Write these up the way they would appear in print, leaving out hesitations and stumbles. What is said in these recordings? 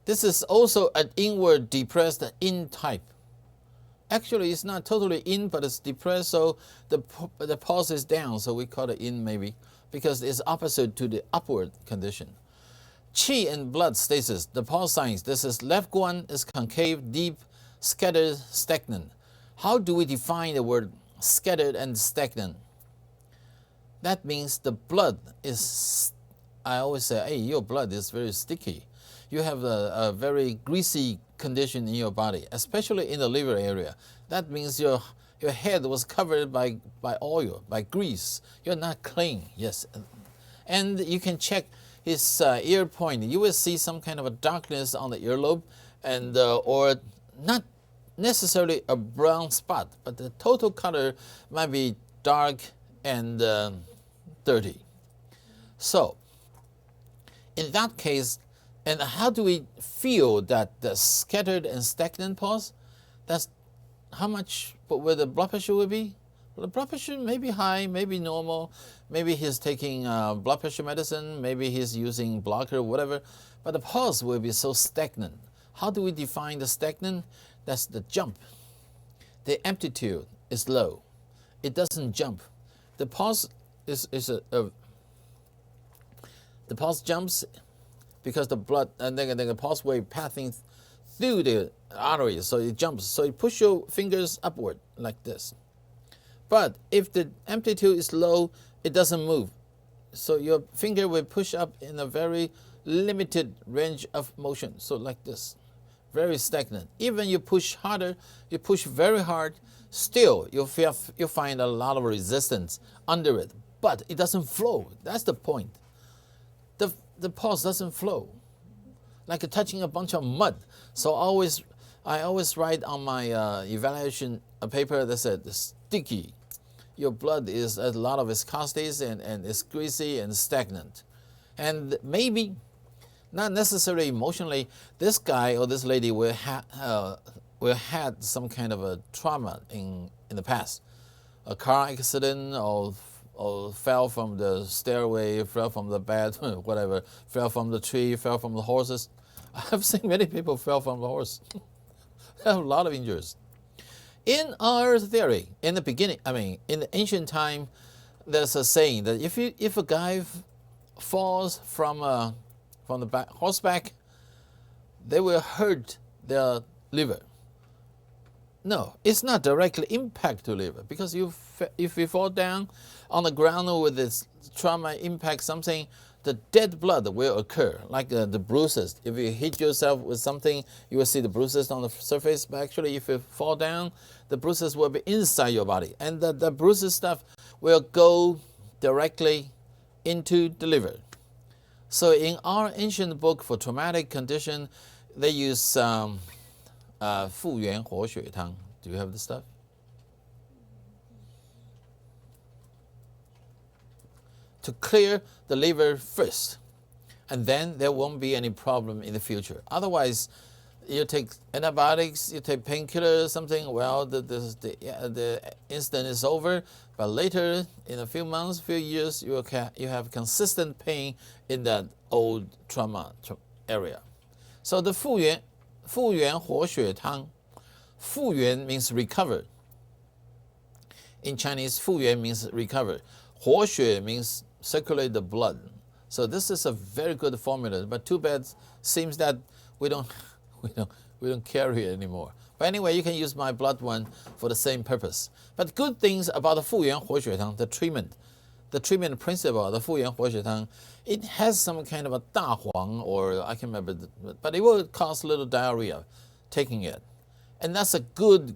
This is also an inward depressed in type. Actually, it's not totally in, but it's depressed, so the pulse is down, so we call it in maybe, because it's opposite to the upward condition. Qi and blood stasis, the pulse signs. This is left one is concave, deep, scattered, stagnant. How do we define the word scattered and stagnant? That means the blood is, I always say, hey, your blood is very sticky. You have a very greasy condition in your body, especially in the liver area. That means your head was covered by oil, by grease. You're not clean, yes. And you can check his ear point. You will see some kind of a darkness on the earlobe, and or not necessarily a brown spot, but the total color might be dark and dirty. So, in that case, and how do we feel that the scattered and stagnant pulse? That's how much, where the blood pressure will be? Well, the blood pressure may be high, maybe normal, maybe he's taking blood pressure medicine, maybe he's using blocker, whatever, but the pulse will be so stagnant. How do we define the stagnant? That's the jump. The amplitude is low. It doesn't jump. The pulse the pulse jumps because the blood and then the pulse wave passing through the arteries, so it jumps. So you push your fingers upward like this. But if the amplitude is low, it doesn't move. So your finger will push up in a very limited range of motion. So like this, very stagnant. Even you push harder, you push very hard, still you find a lot of resistance under it. But it doesn't flow. That's the point. The pulse doesn't flow, like touching a bunch of mud. So I always write on my evaluation paper that said sticky. Your blood is a lot of viscosity and it's greasy and stagnant. And maybe, not necessarily emotionally, this guy or this lady will had some kind of a trauma in the past, a car accident or fell from the stairway, fell from the bed, whatever, fell from the tree, fell from the horses. I've seen many people fell from the horse. They have a lot of injuries. In our theory, in the beginning, in the ancient time, there's a saying that if a guy falls from the horseback, they will hurt their liver. No, it's not directly impact to liver, because if you fall down on the ground with this trauma impact something, the dead blood will occur, like the bruises. If you hit yourself with something, you will see the bruises on the surface, but actually if you fall down, the bruises will be inside your body, and the bruises stuff will go directly into the liver. So in our ancient book for traumatic condition, they use 复原活血汤. Do you have the stuff? To clear the liver first, and then there won't be any problem in the future. Otherwise, you take antibiotics, you take painkillers, something, well, the incident is over, but later, in a few months, few years, you have consistent pain in that old trauma area. So the 复原活血汤, 复原 means recover. In Chinese, 复原 means recover. 活血 means circulate the blood. So this is a very good formula, but too bad seems that we don't carry it anymore. But anyway, you can use my blood one for the same purpose. But good things about the 复原活血汤, the treatment principle, the 复原活血汤, it has some kind of a 大黄, or I can't remember, but it will cause a little diarrhea taking it. And that's a good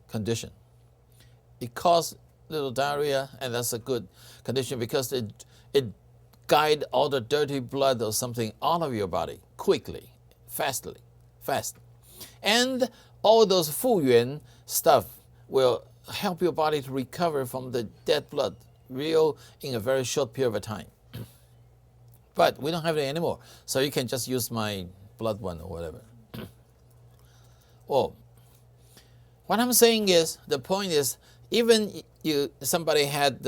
condition. It causes little diarrhea, and that's a good condition because it guides all the dirty blood or something out of your body quickly, fast. And all those 复原 stuff will help your body to recover from the dead blood in a very short period of time. But we don't have it anymore, so you can just use my blood one or whatever. Well, what I'm saying is, the point is, even somebody had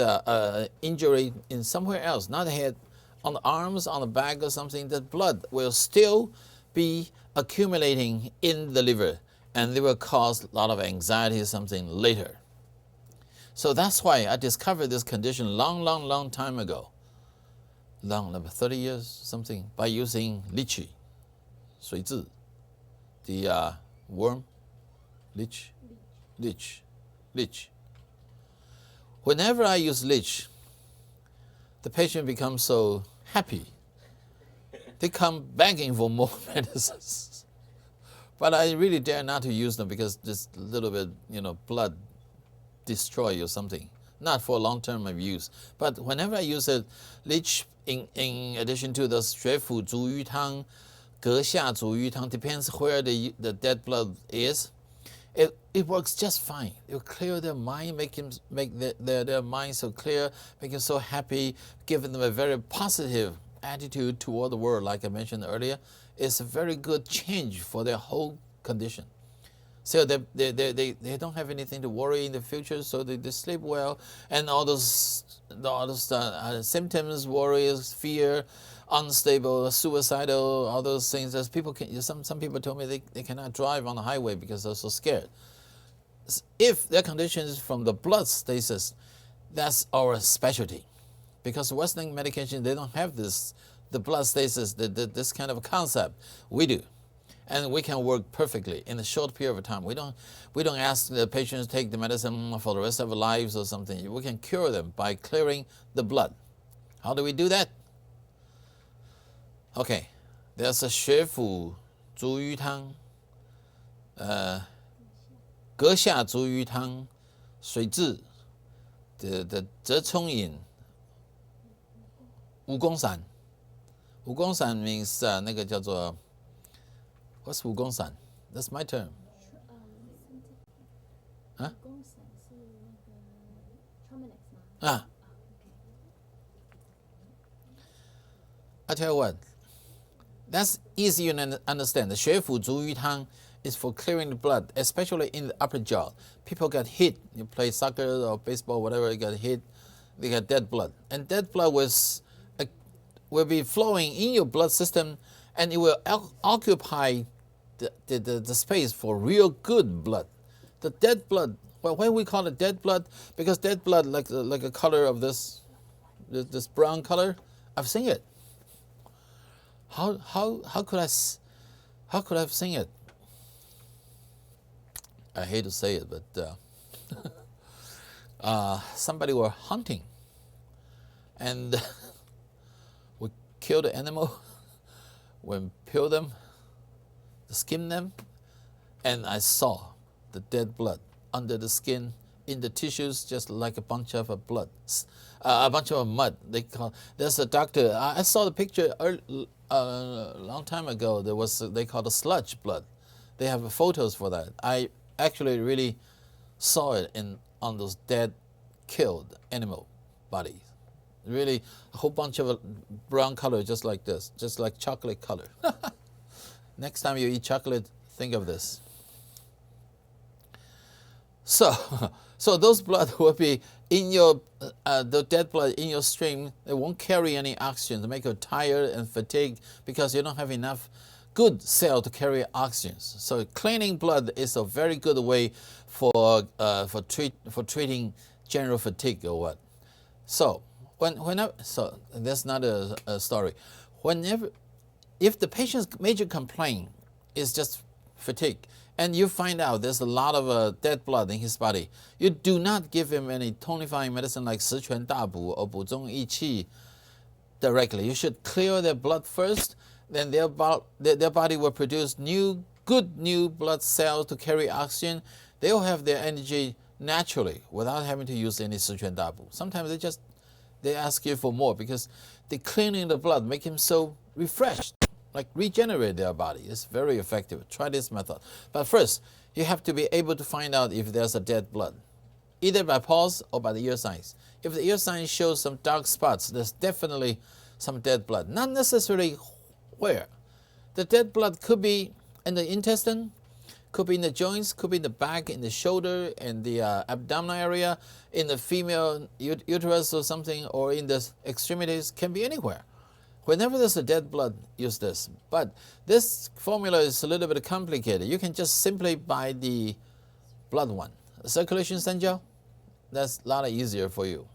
injury in somewhere else, not the head, on the arms, on the back or something, the blood will still be accumulating in the liver, and they will cause a lot of anxiety or something later. So that's why I discovered this condition long time ago, about 30 years something, by using lychee, 水蛭, the worm, leech. Whenever I use leech, the patient becomes so happy. They come begging for more medicines. But I really dare not to use them because just a little bit, blood destroy or something. Not for long-term use. But whenever I use a leech in addition to the 血府逐瘀汤, 阁下逐瘀汤, depends where the dead blood is. It works just fine. It will clear their mind, make their mind so clear, make them so happy, giving them a very positive attitude toward the world, like I mentioned earlier. It's a very good change for their whole condition. So they don't have anything to worry in the future, so they sleep well, and all those symptoms, worries, fear, unstable, suicidal, all those things. As people some people told me they cannot drive on the highway because they're so scared. If their condition is from the blood stasis, that's our specialty, because Western medication, they don't have the blood stasis, this kind of concept. We do. And we can work perfectly in a short period of time. We don't ask the patients to take the medicine for the rest of their lives or something. We can cure them by clearing the blood. How do we do that? Okay, there's a 血府逐瘀汤, 阁下逐瘀汤, 水蛭, the 折冲饮, 蜈蚣散. 蜈蚣散 means 那个叫做 What's 蜈蚣散? That's my term. Huh? I tell you what, that's easy to understand. The 血府逐瘀汤 is for clearing the blood, especially in the upper jaw. People get hit. You play soccer or baseball, whatever, you get hit, they get dead blood. And dead blood will be flowing in your blood system, and it will occupy the space for real good blood. The dead blood, well, why we call it dead blood? Because dead blood, like a color of this brown color, I've seen it. How could I have seen it? I hate to say it, but somebody were hunting, and we kill the animal, we peel them, skin them, and I saw the dead blood under the skin, in the tissues, just like a bunch of blood, a bunch of mud. There's a doctor. I saw the picture a long time ago. They call it sludge blood. They have photos for that. I actually really saw it on those dead, killed animal bodies. Really, a whole bunch of brown color, just like this, just like chocolate color. Next time you eat chocolate, think of this. So those blood will be in your, the dead blood in your stream. It won't carry any oxygen to make you tired and fatigued because you don't have enough good cell to carry oxygen. So cleaning blood is a very good way for treating general fatigue or what. So so that's not a story. If the patient's major complaint is just fatigue, and you find out there's a lot of dead blood in his body, you do not give him any tonifying medicine like 十全大补 or 补中益气 directly. You should clear their blood first, then their body will produce good new blood cells to carry oxygen. They will have their energy naturally without having to use any 十全大补. Sometimes they ask you for more because the cleaning the blood make him so refreshed, like regenerate their body. It's very effective. Try this method. But first, you have to be able to find out if there's a dead blood, either by pulse or by the ear signs. If the ear signs show some dark spots, there's definitely some dead blood. Not necessarily where. The dead blood could be in the intestine, could be in the joints, could be in the back, in the shoulder, in the abdominal area, in the female uterus or something, or in the extremities, can be anywhere. Whenever there's a dead blood, use this. But this formula is a little bit complicated. You can just simply buy the blood one. Circulation Sangel, that's a lot easier for you.